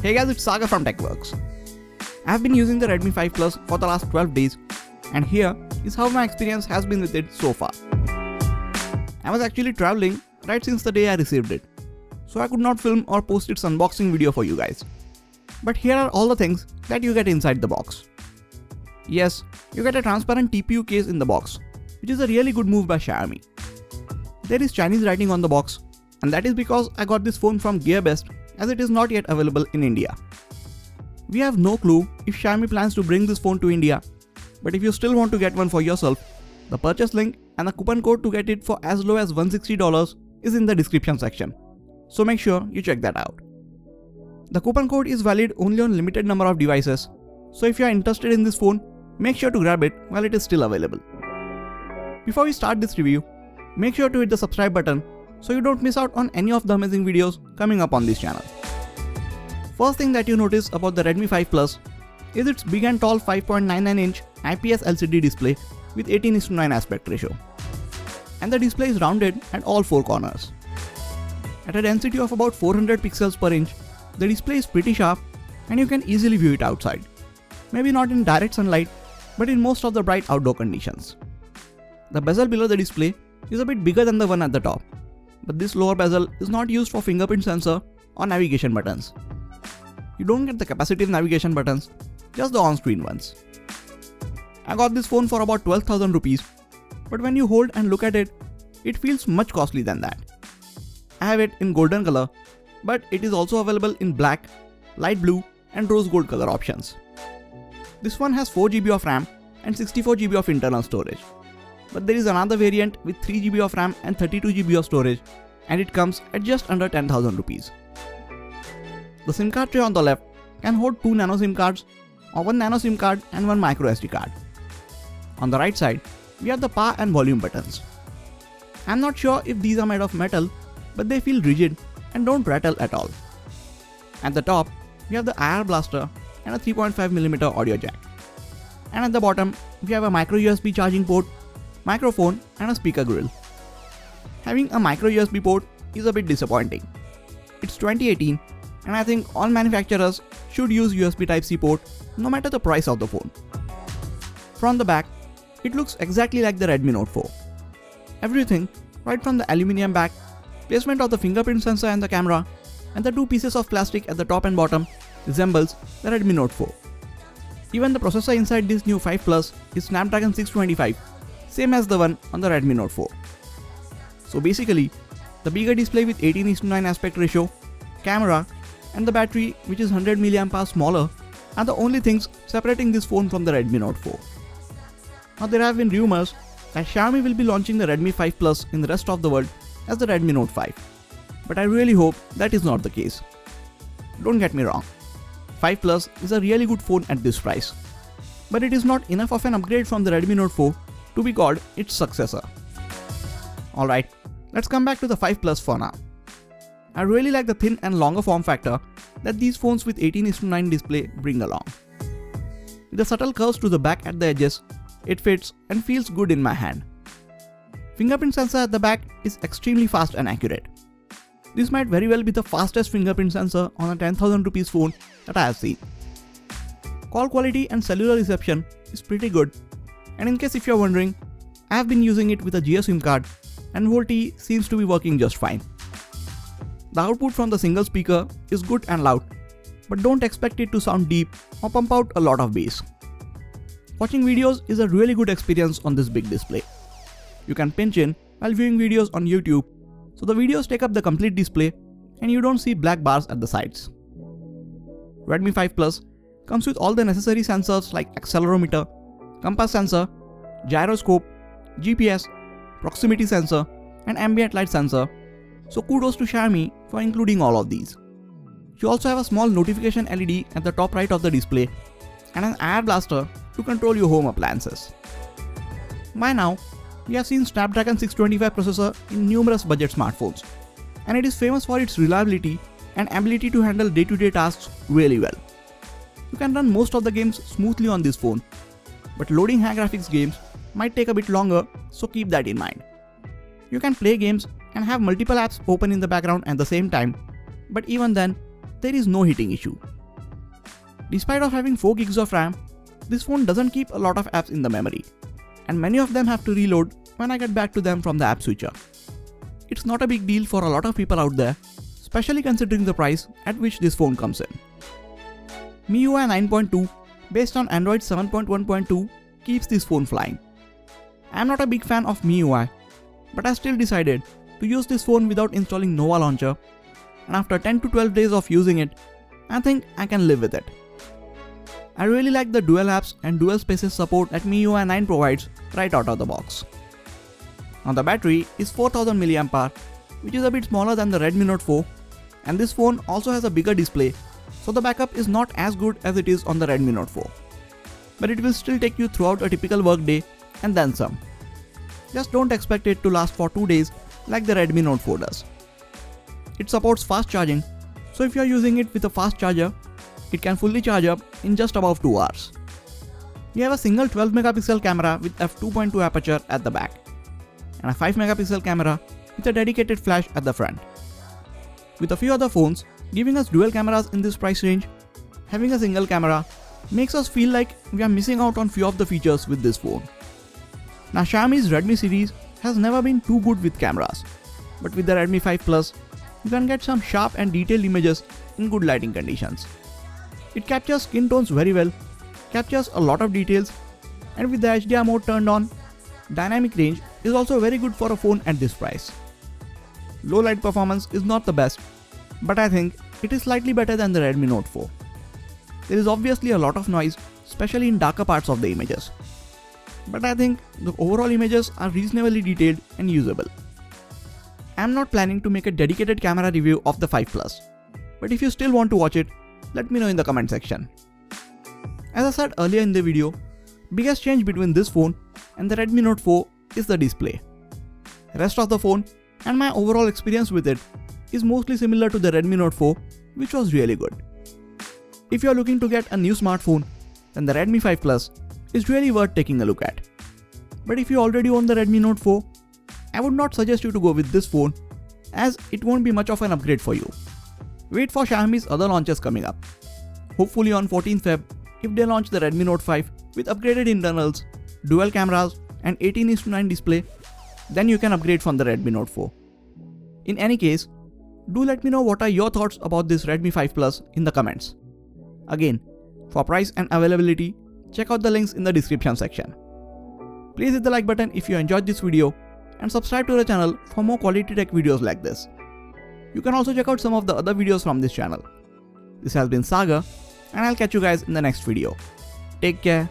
Hey guys, it's Sagar from TechWorks. I have been using the Redmi 5 Plus for the last 12 days and here is how my experience has been with it so far. I was actually traveling right since the day I received it, so I could not film or post its unboxing video for you guys. But here are all the things that you get inside the box. Yes, you get a transparent TPU case in the box, which is a really good move by Xiaomi. There is Chinese writing on the box, and that is because I got this phone from GearBest as it is not yet available in India. We have no clue if Xiaomi plans to bring this phone to India, but if you still want to get one for yourself, the purchase link and the coupon code to get it for as low as $160 is in the description section, so make sure you check that out. The coupon code is valid only on limited number of devices, so if you are interested in this phone, make sure to grab it while it is still available. Before we start this review, make sure to hit the subscribe button so you don't miss out on any of the amazing videos coming up on this channel. First thing that you notice about the Redmi 5 Plus is its big and tall 5.99-inch IPS LCD display with 18:9 aspect ratio. And the display is rounded at all four corners. At a density of about 400 pixels per inch, the display is pretty sharp and you can easily view it outside. Maybe not in direct sunlight, but in most of the bright outdoor conditions. The bezel below the display is a bit bigger than the one at the top, but this lower bezel is not used for fingerprint sensor or navigation buttons. You don't get the capacitive navigation buttons, just the on-screen ones. I got this phone for about 12,000 rupees, but when you hold and look at it, it feels much costly than that. I have it in golden color, but it is also available in black, light blue and rose gold color options. This one has 4GB of RAM and 64GB of internal storage. But there is another variant with 3GB of RAM and 32GB of storage, and it comes at just under 10,000 rupees. The SIM card tray on the left can hold 2 nano SIM cards or 1 nano SIM card and 1 micro SD card. On the right side, we have the power and volume buttons. I'm not sure if these are made of metal, but they feel rigid and don't rattle at all. At the top, we have the IR blaster and a 3.5mm audio jack. And at the bottom, we have a micro USB charging port, microphone and a speaker grill. Having a micro USB port is a bit disappointing. It's 2018 and I think all manufacturers should use USB Type-C port no matter the price of the phone. From the back, it looks exactly like the Redmi Note 4. Everything, right from the aluminium back, placement of the fingerprint sensor and the camera, and the two pieces of plastic at the top and bottom, resembles the Redmi Note 4. Even the processor inside this new 5 Plus is Snapdragon 625, same as the one on the Redmi Note 4. So basically, the bigger display with 18:9 aspect ratio, camera, and the battery which is 100 mAh smaller are the only things separating this phone from the Redmi Note 4. Now there have been rumors that Xiaomi will be launching the Redmi 5 Plus in the rest of the world as the Redmi Note 5. But I really hope that is not the case. Don't get me wrong, 5 Plus is a really good phone at this price. But it is not enough of an upgrade from the Redmi Note 4 to be called its successor. Alright, let's come back to the 5 Plus for now. I really like the thin and longer form factor that these phones with 18:9 display bring along. With the subtle curves to the back at the edges, it fits and feels good in my hand. Fingerprint sensor at the back is extremely fast and accurate. This might very well be the fastest fingerprint sensor on a 10,000 rupees phone that I have seen. Call quality and cellular reception is pretty good, and in case if you're wondering, I have been using it with a Jio SIM card and VoLTE seems to be working just fine. The output from the single speaker is good and loud, but don't expect it to sound deep or pump out a lot of bass. Watching videos is a really good experience on this big display. You can pinch in while viewing videos on YouTube, so the videos take up the complete display and you don't see black bars at the sides. Redmi 5 Plus comes with all the necessary sensors like accelerometer, compass sensor, gyroscope, GPS, proximity sensor, and ambient light sensor, so kudos to Xiaomi for including all of these. You also have a small notification LED at the top right of the display and an IR blaster to control your home appliances. By now, we have seen Snapdragon 625 processor in numerous budget smartphones, and it is famous for its reliability and ability to handle day-to-day tasks really well. You can run most of the games smoothly on this phone, but loading high graphics games might take a bit longer, so keep that in mind. You can play games and have multiple apps open in the background at the same time, but even then, there is no heating issue. Despite of having 4 gigs of RAM, this phone doesn't keep a lot of apps in the memory, and many of them have to reload when I get back to them from the app switcher. It's not a big deal for a lot of people out there, especially considering the price at which this phone comes in. MIUI 9.2 based on Android 7.1.2 keeps this phone flying. I'm not a big fan of MIUI, but I still decided to use this phone without installing Nova Launcher, and after 10 to 12 days of using it, I think I can live with it. I really like the dual apps and dual spaces support that MIUI 9 provides right out of the box. Now the battery is 4000 mAh, which is a bit smaller than the Redmi Note 4, and this phone also has a bigger display, so the backup is not as good as it is on the Redmi Note 4. But it will still take you throughout a typical workday and then some. Just don't expect it to last for 2 days like the Redmi Note 4 does. It supports fast charging, so if you are using it with a fast charger, it can fully charge up in just about 2 hours. We have a single 12 megapixel camera with f2.2 aperture at the back, and a 5 megapixel camera with a dedicated flash at the front. With a few other phones giving us dual cameras in this price range, having a single camera makes us feel like we are missing out on few of the features with this phone. Now Xiaomi's Redmi series has never been too good with cameras, but with the Redmi 5 Plus, you can get some sharp and detailed images in good lighting conditions. It captures skin tones very well, captures a lot of details, and with the HDR mode turned on, dynamic range is also very good for a phone at this price. Low light performance is not the best, but I think it is slightly better than the Redmi Note 4. There is obviously a lot of noise, especially in darker parts of the images, but I think the overall images are reasonably detailed and usable. I am not planning to make a dedicated camera review of the 5 Plus, but if you still want to watch it, let me know in the comment section. As I said earlier in the video, biggest change between this phone and the Redmi Note 4 is the display. The rest of the phone and my overall experience with it is mostly similar to the Redmi Note 4, which was really good. If you are looking to get a new smartphone, then the Redmi 5 Plus is really worth taking a look at. But if you already own the Redmi Note 4, I would not suggest you to go with this phone, as it won't be much of an upgrade for you. Wait for Xiaomi's other launches coming up. Hopefully on 14th Feb, if they launch the Redmi Note 5 with upgraded internals, dual cameras and 18:9 display, then you can upgrade from the Redmi Note 4. In any case, do let me know what are your thoughts about this Redmi 5 Plus in the comments. Again, for price and availability, check out the links in the description section. Please hit the like button if you enjoyed this video and subscribe to the channel for more quality tech videos like this. You can also check out some of the other videos from this channel. This has been Sagar, and I'll catch you guys in the next video. Take care.